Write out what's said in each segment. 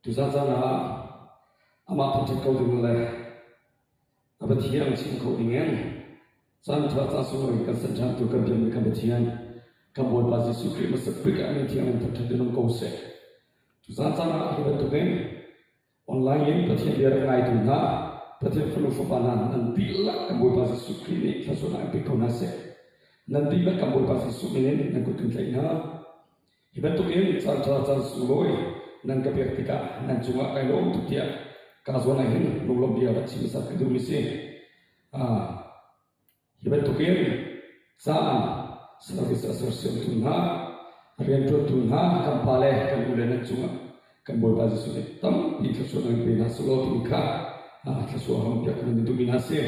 tu sa sa na ama phathak kau ding le aba thiang chim kau ding en san tha sa su ka san tha tu ka biam ka thiang ka boy pa Jesu Christ ma sak ka ani thiang phathak din kau se tu sa sa na hi ba tu gen online yin pathian biar ngai tu na pathian fulu fa na nan bila ka boy pa Jesu Christ ni ka so na bi kau na se nan bila ka boy pa Jesu ni nan ko tu kai na hi ba tu gen san tha sa su loi nan ka biar tika nan cuma kai lo tu dia ka so na hin lu lo dia ba chi sa ka du mi se hi ba tu gen sa service association tu na rian tu na kam pale kan ule nan cuma kan boy pa Jesu ni tam di ka so na bi na so lo tu ka ka so ham pia kan du mi na se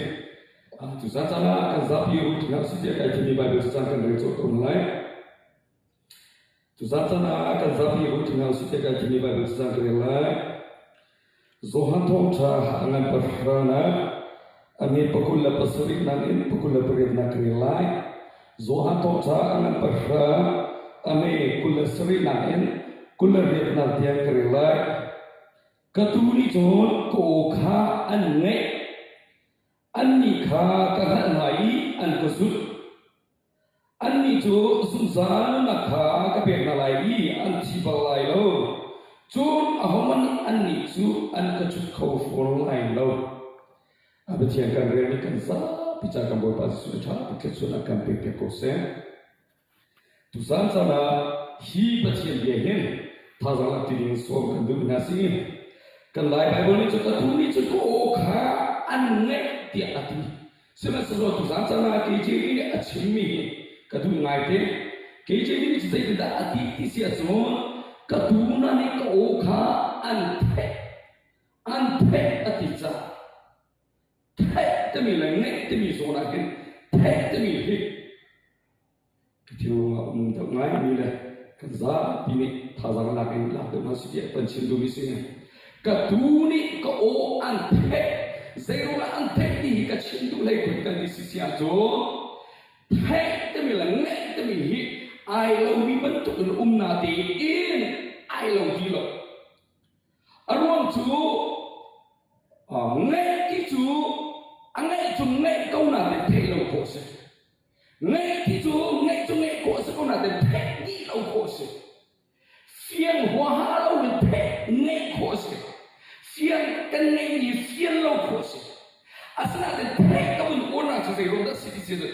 tu sa sa na kan za pi ru tu na si dia kai ti ni Bible sa kan re so tu lai tu sa sa na kan za pi ru tu na si dia kai ti ni Bible sa kan re lai zohan thong tha angan parana ami pakul la pasuri nan in pakul la pare na kan lai zohan thong tha angan parra ami kul sri nan in kul re na dia kan lai katuni chon ko kha an nge anni kha ka nai an ko sut anni chu sumsan na kha ka pe na lai an chi ba lai lo chun ahoman anni chu an ka chu khau for lai lo abetian kan re ni kan sa picha kan boy pas su tha ke chu na kan pe pe ko se tu san sa na hi patian ye hen tha za la ti ding so kan du na si kan lai Bible ni chu ka tu ni chu ko kha an nge ti ati sema so tu san sa na ke ji ni a chim mi ka tu ngai te ke ji ni chi sai da ati ti sia so ka tu na ni ko kha an the ati cha the te mi la nge te mi so na ke the te mi hi ke ti nga ta ngai mi la kan za pi ni tha za na ke la de ma si ye pan chin du mi si ka tu ni ko an the zero la an the ti ka chin du lai ko kan ni si sia jo the te mi la nge te mi hi ai lo mi ban tu na ti in ai lo ki lo arwam chu nge ki chu angai chu nge ko na te the lo ko se nge ki chu nge ko se ko na te the ni lo ko se phiền hoa ha lo ni the nge ko se phiền kan nge ni phiền lo ko se asana te the ka un ko na chu se ro da si si the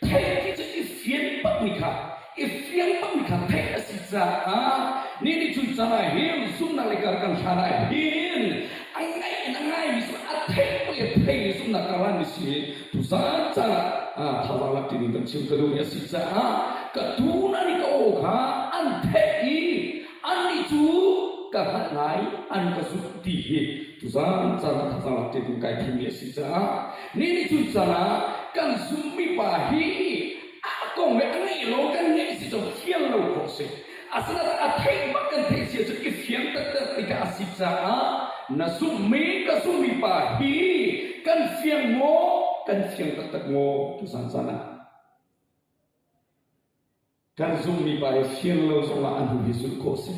ki chu ki phiền pa ni kha phiền pa ni kha the si za ni chu sa na him sum na le kar kan sa na hin angai mi su a the ko ye the sum na karan ni si tu sa cha tha wa la ti ni kan chim ka do ya si za ka tu na ni ko kha an the i an ni chu ka hat nai an ka su ti hi tu sa cha tha wa la ti kai thi ni si za ni chu sa na kan sum mi pa hi kong le angai lo kan ni si cho phiền lo ko se asana a thei ma kan thei si cho ki phiền tak tak ti ka si cha na sum mi ka sum mi pa hi kan phiền mo kan phiền tak tak mo tu san sana kan sum mi pa phiền lo so la an hu sul ko se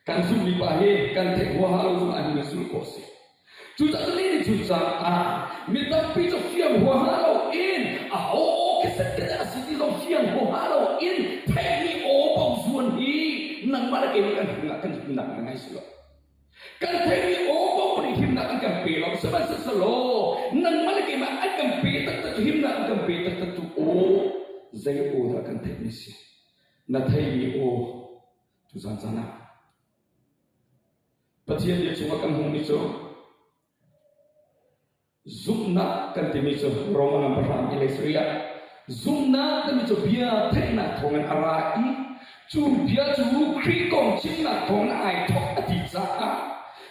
kan sum mi pa he kan thei ho ha lo so an hu sul ko se chu ta ni chu cha mi ta pi cho phiền ho ha lo in cái sự cái đó sự đi dòng phiền hồ há đâu in thay đi ố bông xuân đi nang mà cái này kan nang ngay silo kan thay đi ố bông đi him nang kan pe lo sebab selo nang mà cái mà anh kan pe tak him nang kan pe tak tu ố zai ố da kan thay ni si na thay đi ố tu san sana pathian dia cuma kan hong ni cho zumna kan timi cho romana perang Israel zumna kan cho bia thena thong an arai chu bia chu kri kong chin na thong ai thok ati cha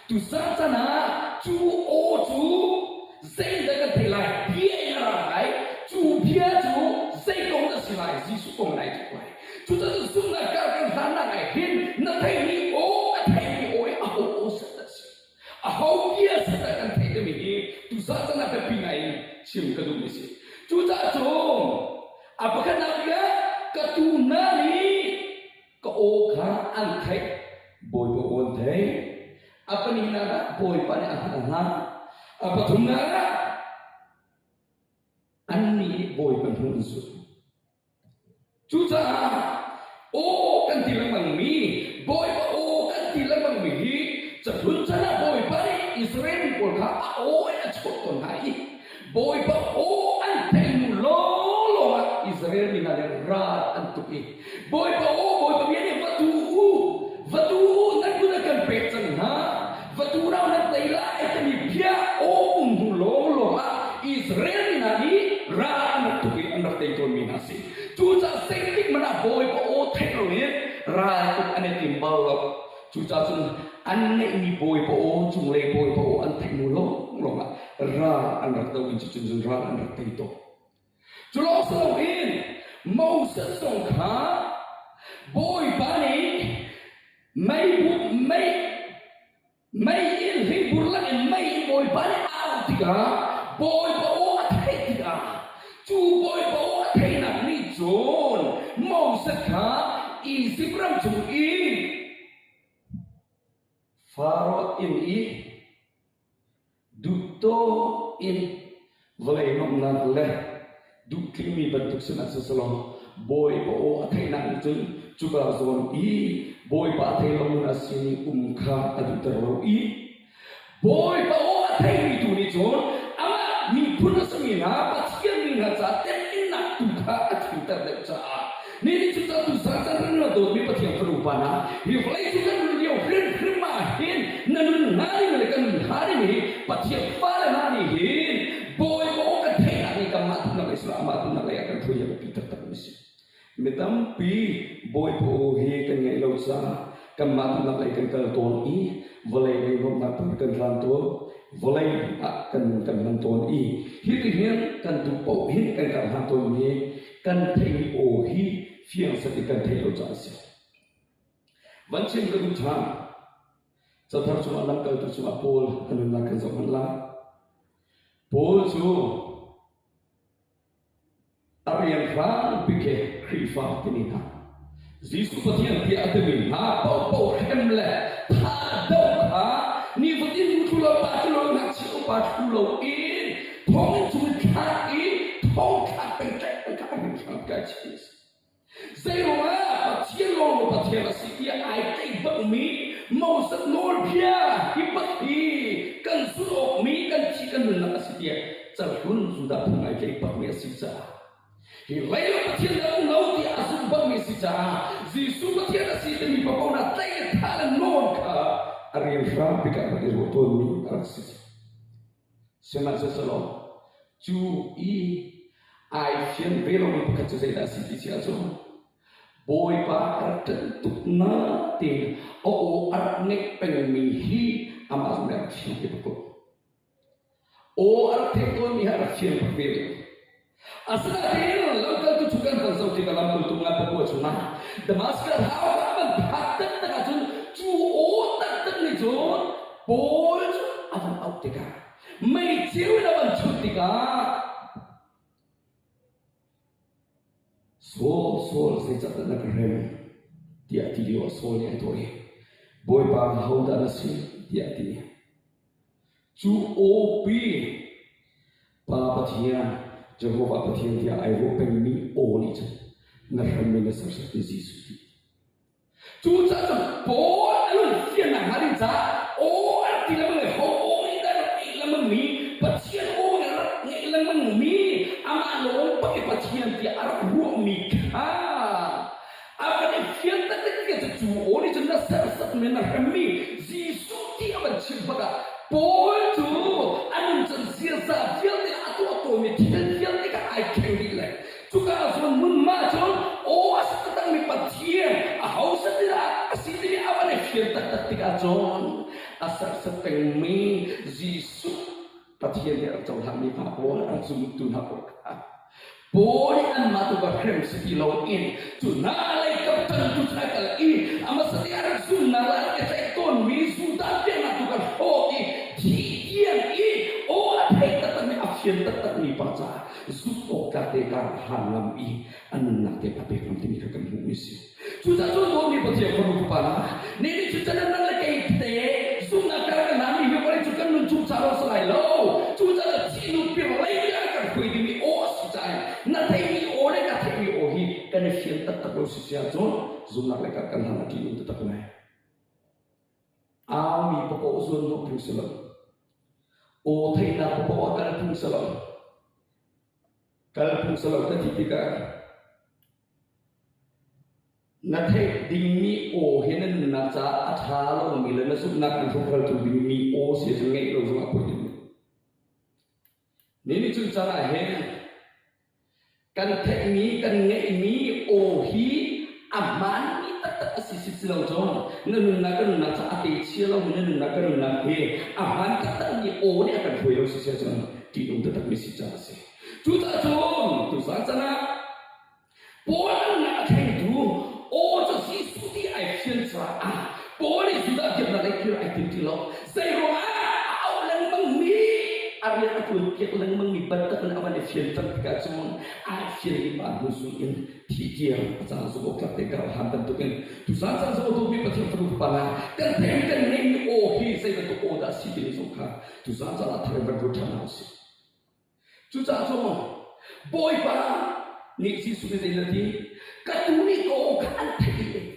tu sa cha na chu o chu zai da kan thai lai bia arai chu bia chu zai kong da si lai Jesu kong lai tu lai chu ta zumna ka kan san na ai hin na thai ni o o sa ta si ho bia sa ta kan thai da mi tu sa cha na ka pi ngai chim ka du mi si chu ta chong apakah nabiya katunani ka o kha an thai boy bo on thai apa ni nara boy pani ahana apa tunara anni boy penhunsu cuca o kan tilamang mi boy pa o kan tilamang mi cepun sana boy pani Israel ko ka o na choton hai boy pa o an temu lo Israel ni na rat antuki boy pa o boy pa ni vatu naggunakan petsan ha vatu raw na tayla etani bia o undulo Israel ni nani rat antuki anak tayton minasi cuca sengtik mana boy pa o teknologi rat ane timbal cuca sun ane ini boy pa o jungle boy pa o an teknologi lo rat anak tahu incun rat anak tayto Julo selain Moses songkha boy bani may ilhi burlan may boy bani out tiga boy ba o atay tiga chu boy ba o atay na ni John Moses kha isip ram chu Pharaoh in duto in vlei nom na le Dukimi bentuk senat seselong boy po atai nang itu juga zon boy pa atai lamun asini umka adu terlalu boy po atai itu ni zon ama mi pun semina pasian ni ngaca tenak tuka adu terleca ni juga tu saja rena do mi pasian perupana reflect juga ni friend mahin nanun hari mereka hari ni pasian pada nani hin boy po atai nang kamat selamat na lay akan tuya kita terus. Metampi boy po he kan ngai lo sa kamat na lay kan kalton volay ngai rom na kan lanto volay akan kan lanton hitihin kan tu po hin kan lanton kan thei o fiang sa kan thei lo sa si. Wanchin kan cha sathar cuma lam kal tu cuma pol kan na kan zaman la pol chu Arian Fang bike krifa tinina. Zisu patian dia ademi ha pau hemle ha do ha ni vatin mutula patulo nak siu patulo thong chu kha thong kha ka chis. Zero patian si dia ai tai bang mi mau sat nor pia hipati kan suok mi kan chikan na si dia charhun sudah pungai kai pak mi sisa. Hilai patian dah ngau di asum bang mesija. Zisu patian asi demi bapau na tay talan non ka. Ariel Ram pika bagi roton ni arasis. Senang seselom. Cu ai fian velo ni pika cu saya asi di siaso. Boy pa artentuk na ting o arnek pengmihi amas merah fian di bapau. O artekon mi harap fian bervelo. Asal lokal tujukan bangsa di dalam kultur apa cuma Damaskar hawa hatta takajun cu otak tak ni jon bol awan autika mai ciu lawan cutika sol sejak nak rem dia tidio sol yang itu boy bang hauda nasi dia ti cu opi papatian Jehovah patian dia ayo pengmi oli je naham mena seperti Yesus. Cuca tu bol alun sian nak hari za o arti lemang ho ida lemang mi patian o ngai lemang mi ama lo pakai patian dia arab ruang mi ha apa ni sian tak dia tu oli je nak seperti mena kami Yesus dia macam baga bol tu alun censia za dia atau mi I can relate. Juga asal memacul, asal tentang mi patian, asal tidak asal ini apa nih firman tak John, asal seteng mi Yesus patian dia jauh kami pakai, asal itu nak pakai. Boleh an matu berkrem sekilau ini, tunalai kapten tunalai ini, amat setiap tunalai kesekon mi sudah dia nak tukar hoki, dia ini, ada tetap mi afian tetap mi baca. Zuko kate kar hanam anak te pape kam tini ka kam misi. Sudah ni patian perlu kepala. Nini sudah nang lagi te, sunat sia chon zumnak leka kan hana di untuk tak nai ami pokok zon no pung salam o thai na pokok kal pung salam ka tipika na thai ding mi o henan na cha atha lo mi le na sum nak an phokal tu ding mi o se ngai lo zuma ko ni chu cara hen kan thai mi kan ngai mi o hi aman mi tak sisi silau jong nun na kan na cha ati chialo nun na kan na he aman tak ni o ni akan phoi lo sisi jong ti dong tak mi si cha se chu ta jong tu sa sana polan na thai du o cho si su di ai chen sa a poli su da ke na le ki ai ti lo sai ro a au lang bang mi arya aku ke lang bang mi bat tak na awan chen tak ka jong a chen ni ba hu su in ti kia sa su ko ka te ka han tan tu ken tu sa so tu bi pa chu ru pa na kan tem kan nei o hi sai ka to o da si ti so ka tu sa la thai ba ru tha na si chu cha so boy pa ni si su de la ti ka tu ni ko kan thai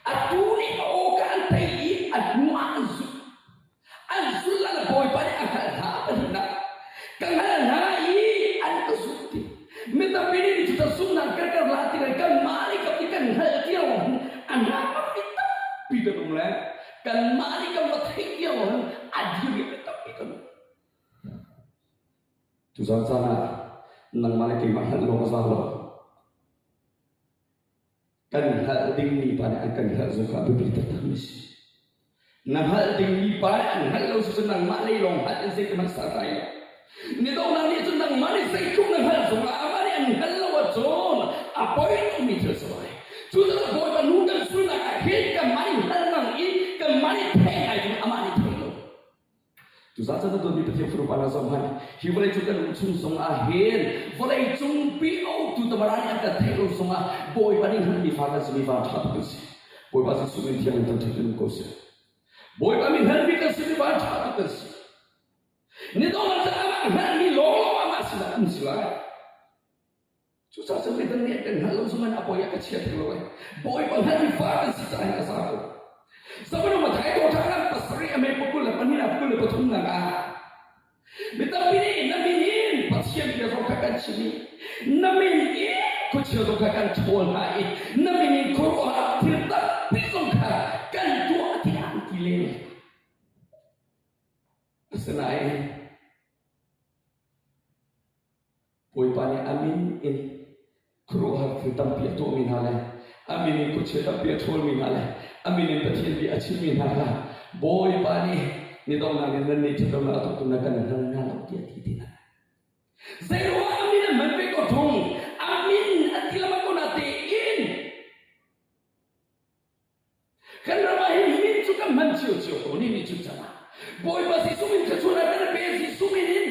atuni ko kan thai anu anzu la boy pa ni akal ha na kan na i an ko suti minta pilih kita sunnah kerja latih kan mari kan hal kiau anak kita tidak mulai kan mari kan latih kiau adil kita itu tu sana nang mari kemah lo masalah kan hal tinggi pada akan hal suka berita tamis nah hal tinggi pada hal lo senang mari long hal saya kena sarai ni tahu nanti senang mari saya cuma hal suka amari an hal lo wajon apa itu mikir soal sudah boleh nunggu sunnah akhir kemari hal nang ini kemari teh aja amari itu tu saja tu di peti perubahan zaman hiburan juga lucu song akhir boleh jumpi oh tu tebarani ada teh song boy paling handi faham sini faham tak bersih boy pasti sulit yang terjadi kosong boy paling handi kan sini faham tak bersih ni tahu macam apa ni lolo amat silah susah sampai terlihat dan halau semua apa yang kecil terlalu boy paling handi faham sih saya kasar sebelum matai tu orang pasri ame pukul lepas pukul tunang minta pilih naminin pasien dia rokakan sini naminin kucil rokakan tol hai naminin korah filter pisongka kan dua tiang pilih senai boy pani amin in korah filter piatu minale amin in kucil tapi tol minale amin yang kecil di acil minara boy pani ni dong nangin ni cedong atau tunakan nang dia tidak zero amin membe kotong amin atila makonatiin karena mahin suka manciu-ciu ni cucana boy pasti sumin kecuna kan besi suminin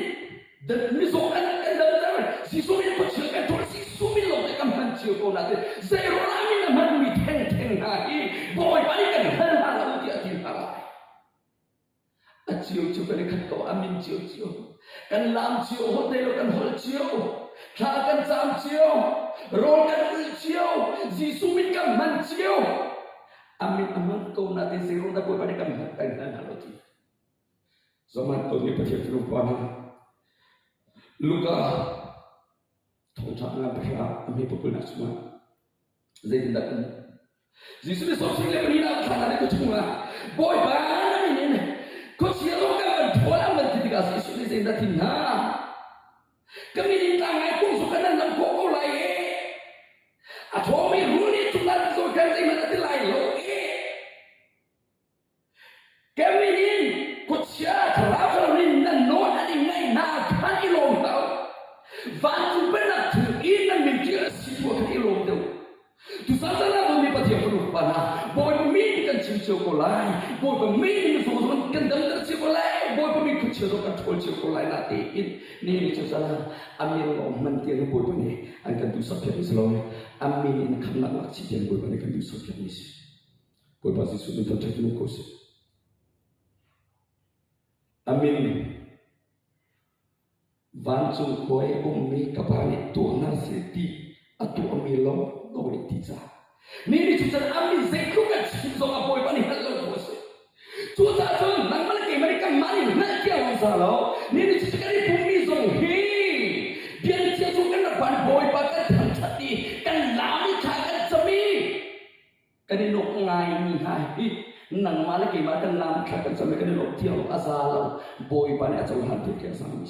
dan misokan kan dalam si sumin kecil kan si sumin lo kan manciu ko natin zero amin naman mi teng hai boy pani kan hal dia tidak ciu kan kan kau amin ciu kan lam ciu hotel kan hol ciu kan sam ciu rol kan ul ciu si sumin kan man ciu amin kau nanti zero tak boy pani kan hal dia zaman tu ni pergi perubahan luka tahu jangan berharap amin pukul nak semua saya tidak Yesus sosial menina kana ko cuma boy bana ini ko sialo ka thola man tiga Yesus ni saya tina kami ni tangai ko suka nan ko lai atomi runi tunan so kan saya mana tilai lo kami ni ko sia travel ni nan no ani ngai na kan ilong tau vantu benak ina mentira situ ka ilong tau tu saja lah demi pati perubahan boy pemimpin kan cincin kolai boy pemimpin soal kan dalam cincin kolai boy pemimpin kecil kan cincin kolai nanti ini itu salah amin lo mantian boy pemimpin akan tu sabjak Islam amin kan nak maksiat boy pemimpin kan tu sabjak Islam boy pasti sudah terjadi kos amin Vancu koi ummi kapani tu nasiti atu amilo doi tija ni chuchan ami zekru ka chizonga boy pani hello bose chuta chon nang mala ke mari kam mani na kya wasa lo ni chuchari bumi zong hi bian chia chu kan ban boy pa ka tham chati kan lami tha kan chami kan nok ngai ni hai nang mala ke ma kan lam tha kan chami kan nok tiao asalo boy pa na chong han ti kya sami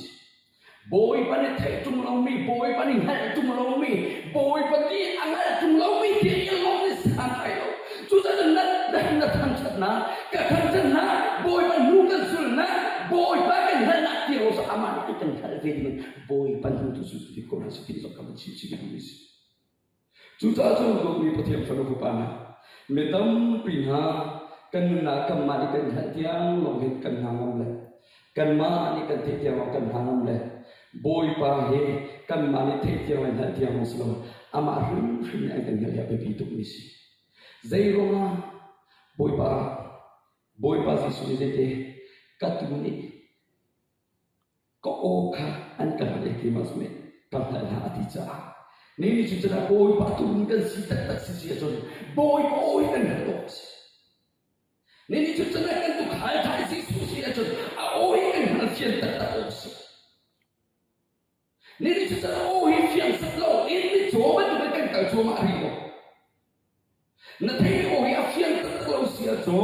boy pa ne thai tum lo mi boy pa ni hal tum lo mi boy pa ti angal tum lo mi ti lo ni san thai lo chu cha na na tham chat na ka tham chat na boy pa nu kan sul na boy pa kan hal na ti lo sa aman ti kan hal ve ni boy pa nu tu su ti ko na si ti so kam chi chi ni si chu cha chu lo mi pa thiam fa lo pa na me tam pi ha kan na kam ma ni kan hal tiang lo het kan hangam le kan ma ni kan ti tiang kan hangam le boy pa he kan mani thei tiang han tiang muslim ama rim rim ai kan ya be tu ni si zairoma boy pa si su ni te katuni ko o kha an ka le ki mas me kam la ha ati cha ni ni chu cha boy pa tu ni kan si tak tak si si chon boy kan ha to ni ni chu cha kan tu khai thai si su si chon a oi kan ha chen tak tak si Nini chuta hi fiang saplo ini coba tu kan kau cuma hari na thei hi fiang saplo sia jo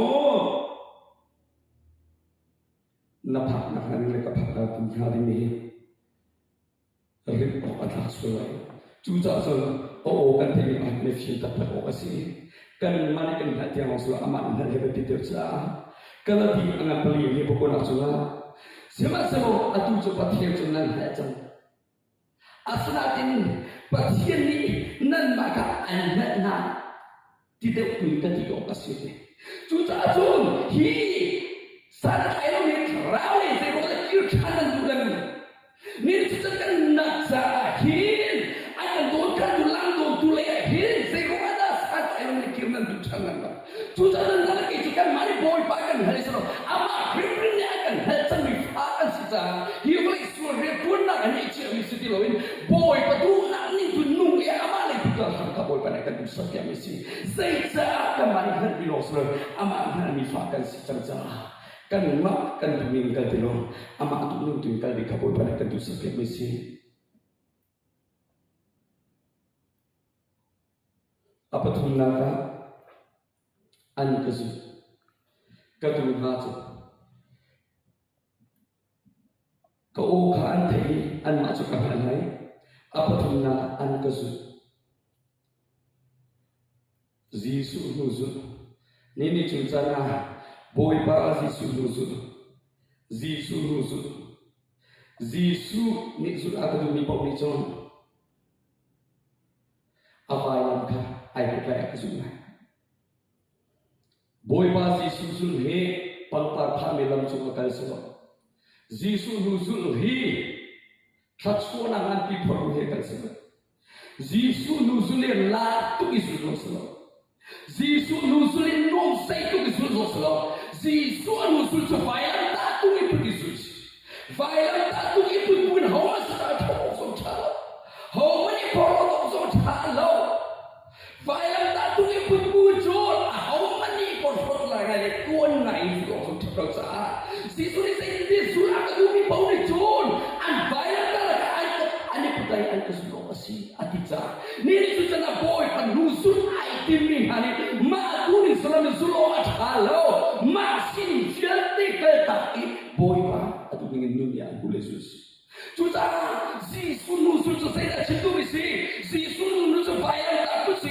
na phak na kan le ka phak ka tu ha di ni rip ko ata sulai chu cha so kan thei ma ne fiang saplo ka si kan mani kan ha tiang so aman na le be ti cha kala di angat peli ni pokok nak sula sama-sama atu coba tiang chunan ha chang asnatin pasien ni nan maka anak na tidak punya tiga okasi ni juta jun hi sana ayo ni rawi saya boleh kira kanan tulang ni juta kan nak zahin akan dokan tulang tulehin saya ada sana ayo ni kira nan tulang juta nan lagi jika mari boy pakan hari seno ama hibrin akan hal mi akan sisa hi boleh suruh pun nak ni cik mesti dilawin boy patu nak ni tu nung ya amale kita ka boy pa kan bisa kya mesti seja akan mari kan bilos ama kan mi fakan si cerja kan mak kan meninggal dilo ama tu nung tu kan di ka boy pa kan bisa kya mesti apa tu naka an kazu katu hatu kau kan thei an masuk ke halai apa tunna an kazu zisu nuzu nini chuncana boy pa zisu nuzu zisu ni zu ada ni pau ni chon apa yang ka ai ka ka zu boy pa zisu he palpar phamelam chu ka so Zisu nuzul hi khatsu na ngan pi phor he kal se Zisu nuzul la tu isu lo Zisu nuzul no sai tu isu lo Zisu nuzul cha vaya ta tu ipu isu vaya ta tu ipu pun hawa sa ta so cha hawa ni phor so cha lo vaya ta tu ipu pun jo hawa ni phor la ga le kuan nai so cha cha Zisu ni sai Kami bau ni John, an bayar kalau an pertanyaan kesukaan si Adija. Ni sudah nak boy penusul item ni hari. Mak ni selama sulo halo masih jadi kertai boy pa atau ingin dunia boleh sus. Sudah si sunusul saya cintu si sunusul bayar takut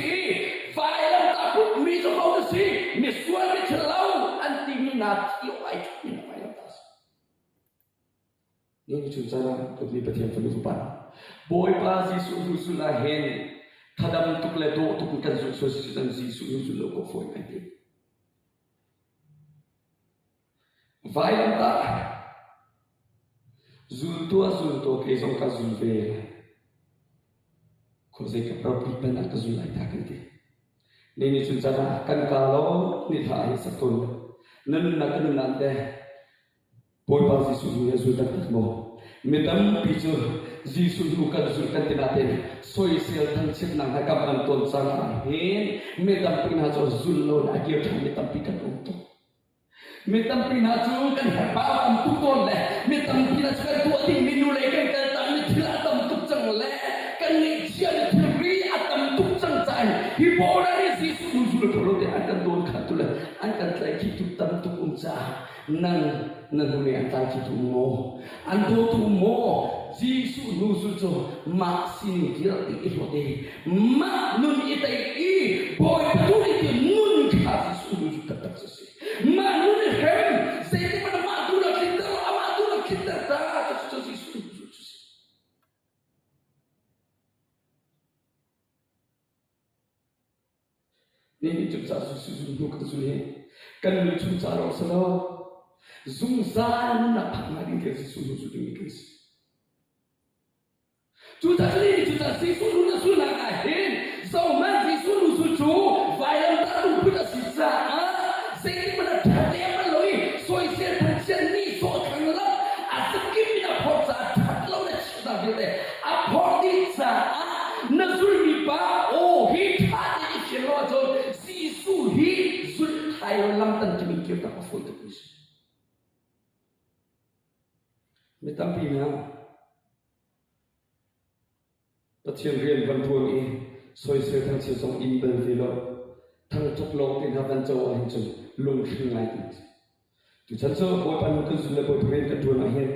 takut mi tu bau si mi suami celau anti minat yo item. Ini cara untuk dipetiam penutupan. Boy pa Zisu nusul lahen kadam tuk leto tuk kan Zisu Zisu nusul loko foi nanti. Vai tak zulto ke song ka zulve. Ko ze ka propi pena ka zulai ta kan ti. Ini cara kan kalau ni thai sakun nan nak nan deh boy pa Zisu ya sudah ketemu. Metam picu Jisu bukan zulkan tinatin soi sel thang chip nang hakam an ton sang hin metam pina cho zullo na kyo thang metam pikan unto metam pina cho kan hapa am tukon le metam pina cho kan tu ting minu le kan kan tam ni thila tam tuk chang le kan ni chian thri atam tuk chang chan hi bora ni jisu zul ko de akan don khatul akan tlai ki tuk tam tuk uncha nang naguni ang tanki tumo ando tumo Jisu nusul cho ma sin kira ti ilote ma nun itai i boy tuli ti nun ka Jisu nusul katak sesi ma nun hem sai ti mana ma tu la kita ta cho Jisu nusul ni chu sa Jisu nusul ka suli kan ni chu sa ro sa Zungzan na pangaling kasi sunusunod ni Kristo. Juta sini juta si sunu na suna kahin. So man si sunu sucu, bayang tahu pun sisa. Sini pada tadi apa loi? So isi tercian ni so kangelam. Asyik kita forza tatlau na cita kita. Aporti sa nasul ni pa oh hita ni kilo jo si su hi zul tayo lam tan tumikir tak apa itu Kristo. Metam pina Patien rian van tuang i soi soi thang chi song in bel velo thang chok lo tin ha van chaw hin chung lung khing lai tin tu chan so boy pan ku zu le boy pren kan tu na hen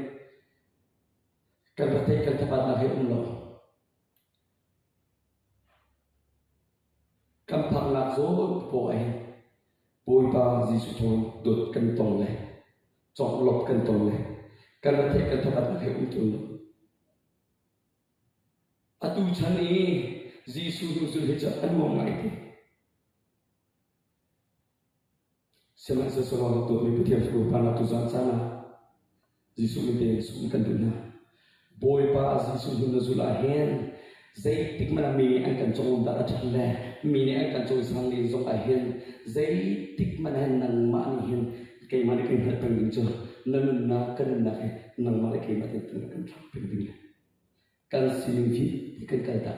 kan ba te kan tapat na he lo kan phang la zo po ai boy pa ji su thong dot kan tong le chok lop kan tong le kan ba te kan tapat na he tu atu chani Jisu nusul hecha anu ngai te sema sesuatu tu ni putiam su pana tu san sana Jisu ni te su kan tu na boy pa Jisu nusul ahen zai tik mana mi an kan chong da cha le mi ne an kan chong sang ni zong ahen zai tik mana nan ma ni hen kai ma ni kai hat pang cho nan na kan na nan ma kai ma te kan thap ping kan silingi ikan kata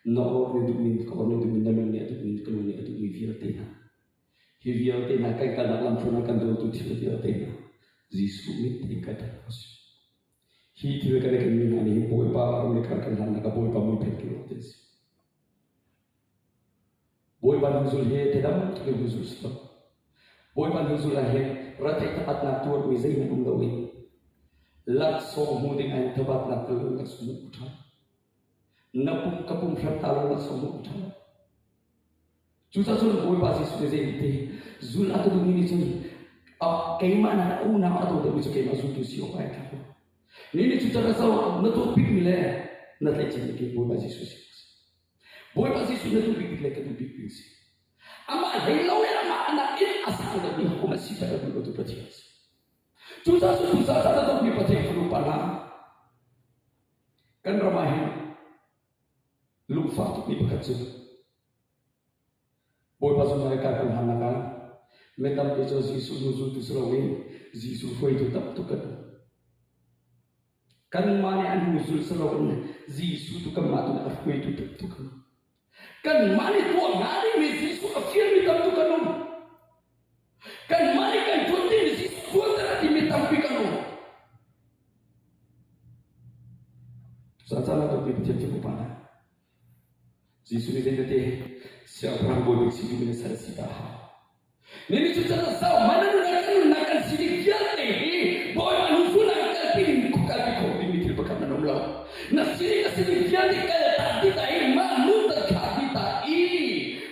no ni dumin ko ni dumin na ni dumin ko ni dumin viotena hi viotena kan kala lam phuna kan do tu thi viotena Jisu mit ikata os hi thi ka kan ni ani boy pa ni kan kan na ka boy pa mo phet ki hotes boy pa nuzul he tedam ke nuzul sto boy pa nuzul he rate tapat na tuat mi zain umdawi lat so muding ay tabat na tulong na sumuta napum kapum fratalo na sumuta juta sul boy basi suze ite zul ato dumini chun kay mana una ato de bicho kay mazu tu sio ay ka ni juta na sa na to pik mile na tle chen ke boy basi suze boy basi suze na to pik le ka tu pik si ama hello ya ma na in asal de ko masih pada tu patias Juta tu di pati kelupaan kan ramahin lupa tu di bekacun boy pasu mereka kan hanakan metam kejo Jisu nusul tu serawin Jisu foi tu tak tu kan mani an nusul serawin Jisu tu kan matu na foi tu tak tu kan mani tu ngari ni Jisu afian mitam tu kan mani kan jondi ni Jisu tu mitampi kanu sana tu di peti cukup mana Jisu ni dete siapa yang boleh sini ni saya sida ni tu cara sa mana nak sini kiate boy manusia nak pilih kali kau di mikir pekan nomla na sini kiate kaya tadi tai manu terkati tai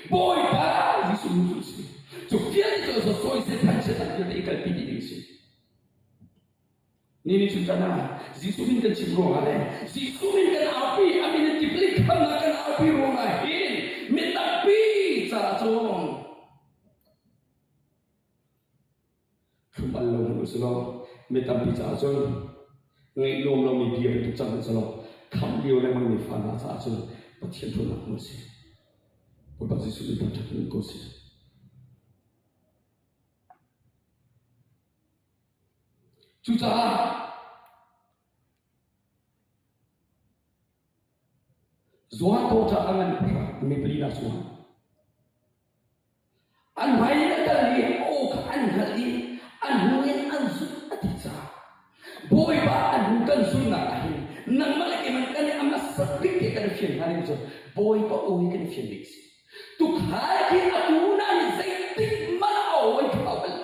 boy pa Jisu musuh sini so kiate tu so se tancha tak ikan pilih di sini Nini cucana, Jisu min kan cibro ale, Jisu min kan api, amin dibeli kan api romahin, metapi cara cong. Kembali selo, metapi cara cong, ngai nom lo mi dia itu cara selo, kam dia orang mani fana cara cong, patien tu nak musi, buat Jisu min patah ni kosi. Juta Zua to cha angan me pelina suha. An mai na kali o ka an kali an huin an su atisa. Boy ba an kan sunna ahin. Nang malaki man kan ang masakit ke kan fian hanin so. Boy ba o kan fian mix. Tu khaki atuna ni zaitik man o ka awal.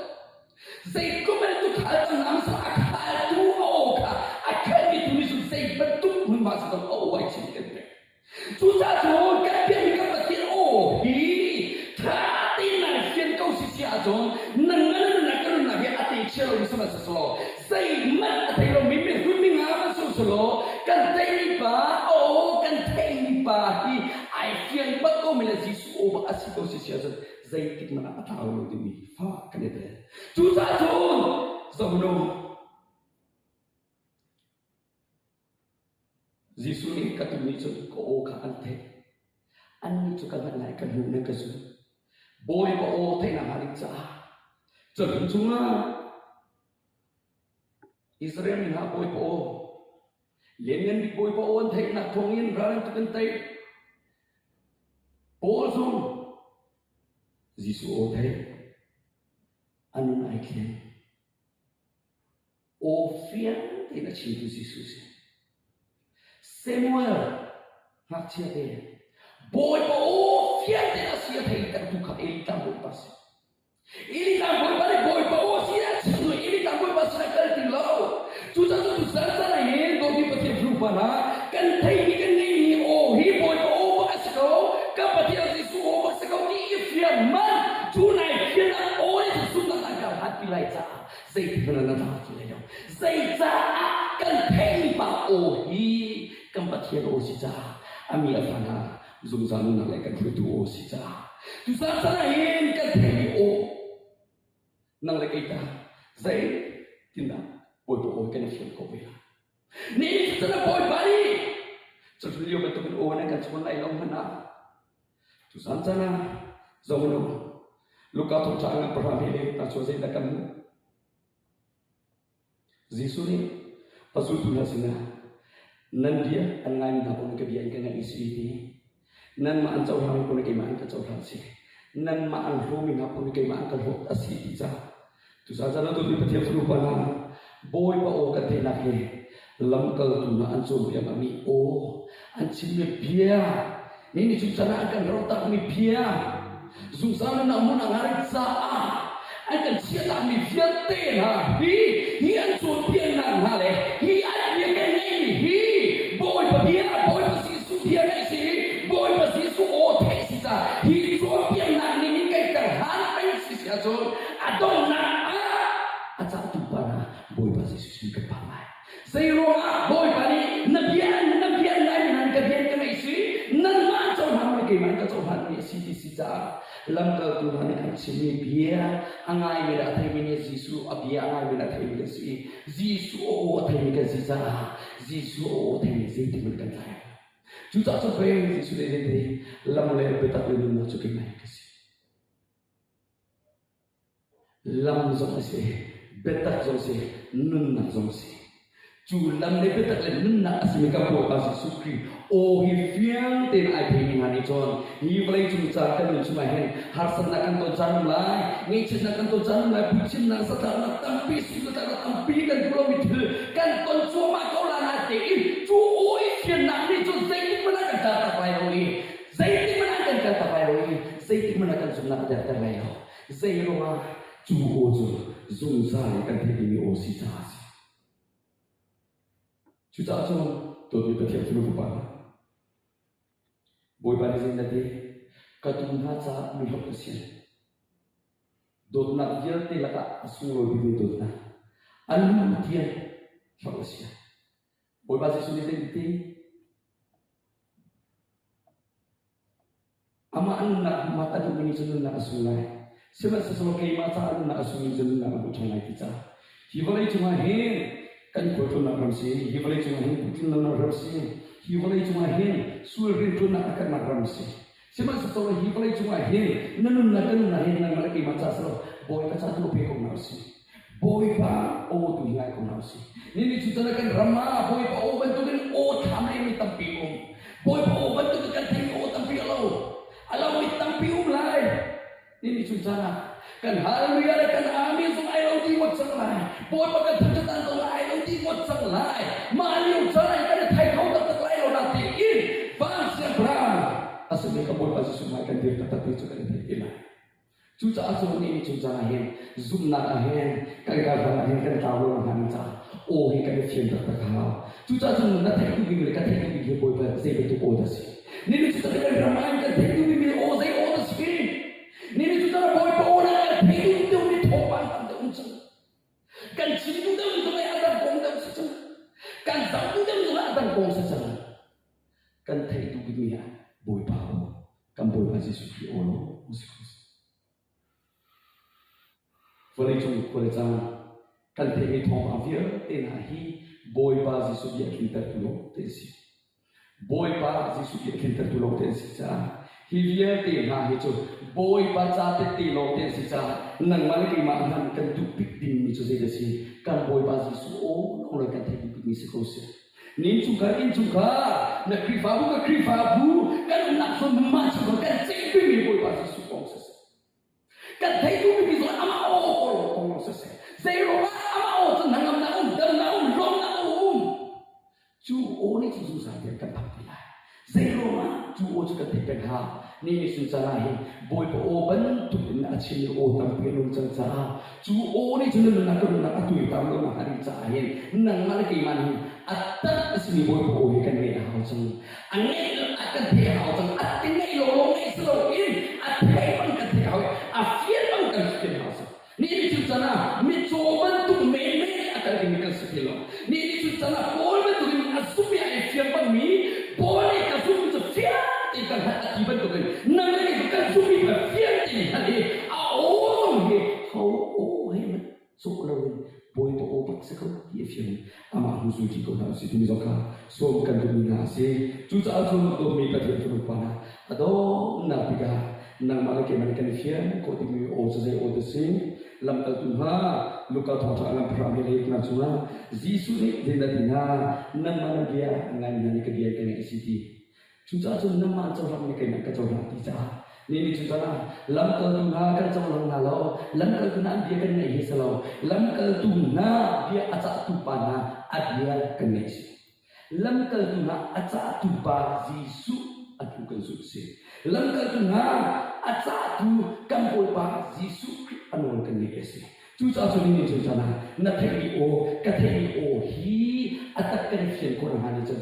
Zait ko man tu khal nam sa akhal tu o ka. Akan itu ni su zait betul mun masuk ke o wai chin kan. Tu sa jo kan pian ka patin o hi. Nang ati chelo sama selo sai mat ati lo mi humi nga so selo kan tei ba o kan tei ba hi ai fian ba ko mi la jisu o ba asito si sia zai tik mana ata lo di mi fa kan ite tu sa chon so no jisu ni ka tu mi so ko o ka an te an ni chu ka na kan hu na ka su boy ba o te na hari cha Chân chúng Israel mình hạ bồi bộ liên nhân bị bồi bộ anh thấy là thông yên ra lên trên tay bộ dung Giêsu ô thấy anh ai khen ô phiền thì là chỉ của Giêsu Samuel hát chia thế bồi bộ phiền thì là chia thế các tu khát eli tam bồi pas Ili tak boleh balik boy bawa siap semua. Ili tak boleh pasal kerja lau. Susah sana ini dobi pasti berubah lah. Kan thay ni oh hi boy bawa pasal kan pasti asyik suo pasal ni ifian man. Tunai ifian oh itu sunnah agak hati lai cah. Saya tidak nak hati lai dong. Saya cah kan thay ba oh hi kan pasti oh si cah. Ami afana zungzanu nak kan betul oh si cah. Susah sana ini kan thay oh nang le kita zai tinda boy boy kan fian ko bela ni sana boy bari chulio betul o na kan chon lai long hana tu san sana zono luka to changa parame ta so zai da kan Jisu ni pasu tu nasina nan dia angai na pun ke bian kan isi ni nan ma an chau hang pun ke ma an ka chau hang si nan ma an ro mi na pun ke ma an ka ro asi ti cha tu sa na tu di patiam suru pa na boy pa o ka te na he lam kal tu na an so ya mi o an chim me bia ni ni chu sana akan rotak mi bia zu sana na mun ngarik sa akan sia ta mi bia te na hi an so bia na ha le hi an bia ke ni hi boy pa si su bia na si boy pa si su o te si sa hi so bia na ni kai ka han ai si sia so adon na aca tu pana boy pasti susu ke pamai saya roa boy pani nabian lai nan ka bian ka mai si nan ma chau ham ke man ka chau han ni si cha lam ka tu han an chimi bia angai me da thai me Jisu abia angai me da thai me si Jisu o thai me ka si cha Jisu o thai me si ti me kan thai chu cha chu pe Jisu le le lam le pe ta le na chu ke mai ka si lam zo se betak zongsi nun nak zongsi culam le betak le nun nak asmi ka po ta sukri o hi fiang ten ai thei ngani chon hi blai chu cha kan chu ma hen har san na kan to jan lai ngi chin na kan to jan lai puchin na sa na tampi su ta tampi kan pulo mit kan kon chu ma ko la na te chu o i fian na ni chu zai ti mana kan ta ta pai ho i zai ti mana kan ta ta pai ho i zai ti mana kan sun na ta ta lai ho zai ro ma chu o chu zung sai kan thei ni o si cha si chu cha chu to ni pa thiam chu pa boy pa ni zin na te ka tu na cha mi hok si dot na dia te la ka asu ro bi dot na an dia hok si boy pa si su ni te ama an na mata du ni chu na asu lai sebab sesuatu kematan nak asumi jenuh nak bukan lagi kita. Hibalai cuma hen kan kotor nak ramsi. Hibalai cuma hen putin nak ramsi. Hibalai cuma hen suul rindu nak akan nak ramsi. Sebab sesuatu hibalai cuma hen nanun nak hen nak mereka macam selo boy kacau tu pekong ramsi. boy pa o tu ngai ko nausi nini chuta kan rama boy pa o bantu kan o thamai mi tampi boy pa o bantu kan thai o tampi alo mi tampi lai nini chuta kan haleluya kan amin sung ai lo di mot sang lai boy pa kan thatan sung ai lo di mot sang lai maliu chana kan thai khau tak lai lo na ti in van sia bra asme ka boy pa sumai kan dir tak ti chu kan ti lai Cuca asal ini cuca lain, zoom nak lain, kagak lain kan tahu lain cah, oh ini kan film terkenal. Cuca asal nak tadi tu bimil, kan tadi tu boy ber, saya betul oh dah sih. Nini cuca kan ramai kan tadi tu bimil, oh saya oh dah sih. Nini cuca boy ber oh nak tadi tu ni topan tak uncang. Kan cinta tu tu mai ada kong dah sih. Kan satu tu ada kong sih. Kan tadi tu bimil boy ber, kan boy ber Yesus oh musik. Với chung của cha cần thể mi thong avia tên hi boy ba Giêsu bia kinta tulo tên si boy ba Giêsu bia kinta tulo tên si cha hi via tên hi chu boy ba cha te ti lo tên si cha nang mali ki ma han kan tu pik din mi chu se si kan boy ba Giêsu o no la kan te pik mi se ko se nin chu ka in chu ka na krifa bu kan nak so ma chu kan se pi mi boy ba Giêsu ko se kan thấy tu mi so ama o ko se se zero ama o chân nang na dam na long na chu o ni chu sa de kan thap lai zero ma chu o chu kan te pen ha ni ni su cha hi boy po o ban tu na chi o tam pe long chân cha chu o ni chu na ka na ka tu tam lo ma hari cha hin nang ma ki man hi atat asmi boy po o kan ne ha chân angai akan te ha chân at ngai lo ngai so in at kai ban kan te ha a fiel ban kan te ha ni ni chu cha na mi cho ban tu me akan ni kan se lo ni ni chu cha na pol ban tu ni asumi ai fiel ban mi pol ni ka su chu fiel ti kan ha ti ban tu kan nang ni kan su mi ka fiel ti ha ni a o ni ho o he ma so lo ni boy to o bak se ko ti fiel ama hu su ti ko na si tu mi zo ka so kan tu mi na se chu cha chu do mi ka ti tu pa na ado na pi ka nang ma ke man kan fiel ko ti mi o se o de se lam al tu ha luka tha tha lam pra mi le na chu na Giêsu ni de na ti na nang ma na dia ngan ni ke dia ke ni si ti chu cha chu nam ma chaw ram ni ke na ka chaw ram ti cha ni ni chu cha na lam al tu ha kan chaw ram na lo lam al tu na dia kan nei he sa lo lam al tu na dia acha tu pa na adia kan nei si lam al tu na acha tu pa Giêsu atu kan su se lam al tu na acha tu kan boy pa Giêsu anong kan ni ese chu cha chu ni chu cha na thei o ka thei o hi atak kan fian ko na ni chu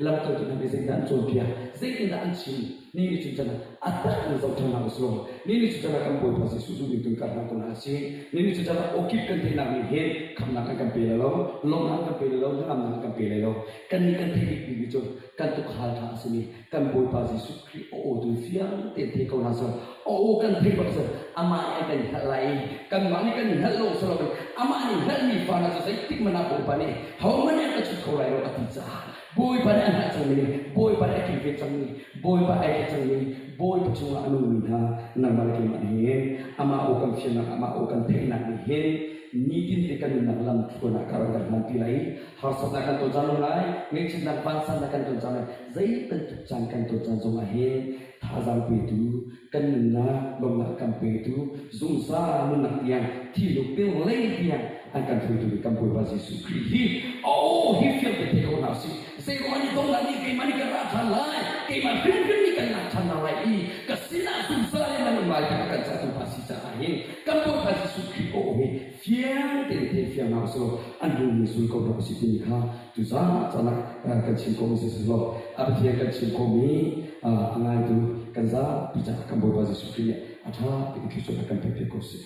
lam to na be zai dan chu pia zai tin da an chi ni chu cha na atak ni zo thang na so ni chu cha na kan boy pa si su ni tu ka na ko na si ni chu cha na o kip kan thei na ni he kham na kan pe lo long na kan pe lo na na kan pe lo kan ni kan thei bi chu kan tu khal tha si ni kan boy pa si su kri o tu fian te te ko na so o kan thei ba so ama ai kan halai kan ma ni kan hello so lo ama ni hel ni fa na so sai tik mana ko pa ni how man ka chu ko lai lo ati cha boy pa na ha chang ni boy pa ai ki ve chang ni boy pa ai chang ni boy pa chu anu ni ha na ma ki ma ni ama o kan fian na ama o kan thei na ni he ni tin te kan na lam ko na ka ra na ti lai har sa na kan to jan lai ni chin na ban sa na kan to jan zai tan tu chang kan to jan zo ma he tha jang pe tu kan na long na kan pe tu zum sa mun na tiang ti lu pe lai tiang akan tu tu kan boy ba Yesus Kristi oh he feel the take on us say ko ni dong na ni ke mani ka ra than lai ke ma pin pin ni kan na than na lai i ka sina zum sa ni man mai ka kan sa tu pa si sa ai kan boy ba Yesus Kristi oh he fiang te te fiang na so an du ni sul ko ba si ti ni ha tu sa na kan chin ko mi se lo ab ti kan chin ko mi angai tu kan za pi cha kan boy ba Yesus Kristi atha pe ki so kan pe ko se